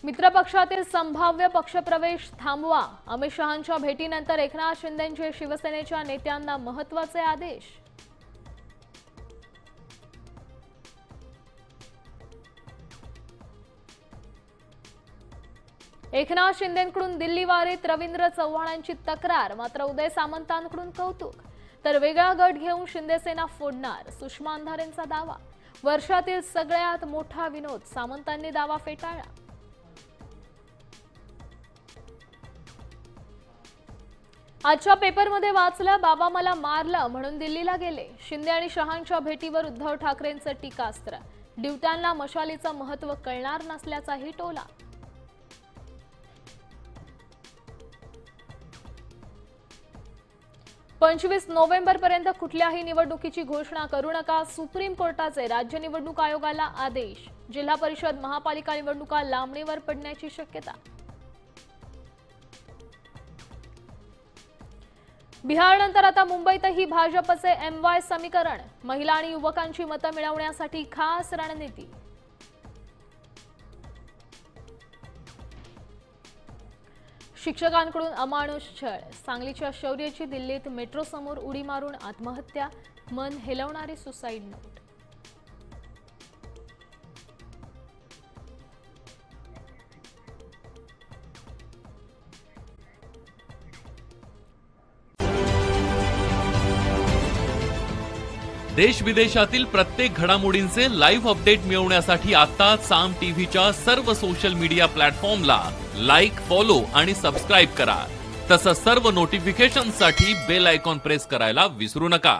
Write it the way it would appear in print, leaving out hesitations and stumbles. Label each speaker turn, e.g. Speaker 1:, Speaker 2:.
Speaker 1: मित्रपक्षातील संभाव्य पक्षप्रवेश थांबवा. अमित शहांच्या भेटीनंतर एकनाथ शिंदेंचे शिवसेनेच्या नेत्यांना महत्त्वाचे आदेश. एकनाथ शिंदेंकडून दिल्ली वारीत रवींद्र चव्हाणांची तक्रार. मात्र उदय सामंतांकडून कौतुक. तर वेगळा गट घेऊन शिंदेसेना फोडणार, सुषमा अंधारेंचा दावा. वर्षातील सगळ्यात मोठा विनोद, सामंतांनी दावा फेटाळला. आजच्या पेपरमध्ये वाचलं, बाबा मला मारलं म्हणून दिल्लीला गेले. शिंदे आणि शहांच्या भेटीवर उद्धव ठाकरेंचं टीकास्त्र. ड्युट्यांना मशालीचं महत्त्व कळणार नसल्याचाही टोला. पंचवीस नोव्हेंबरपर्यंत कुठल्याही निवडणुकीची घोषणा करू नका, सुप्रीम कोर्टाचे राज्य निवडणूक आयोगाला आदेश. जिल्हा परिषद महापालिका निवडणुका लांबणीवर पडण्याची शक्यता. बिहारनंतर आता मुंबईतही भाजपचे MY समीकरण. महिला आणि युवकांची मतं मिळवण्यासाठी खास रणनीती. शिक्षकांकडून अमानुष छळ. सांगलीच्या शौर्याची दिल्लीत मेट्रो समोर उडी मारून आत्महत्या. मन हेलवणारी सुसाईड नोट.
Speaker 2: देश विदेशातील प्रत्येक घडामोडींचे लाईव्ह अपडेट मिळवण्यासाठी आता साम टीव्हीच्या सर्व सोशल मीडिया प्लॅटफॉर्मला लाईक, फॉलो आणि सबस्क्राईब करा. तसंच सर्व नोटिफिकेशनसाठी बेल आयकॉन प्रेस करायला विसरू नका.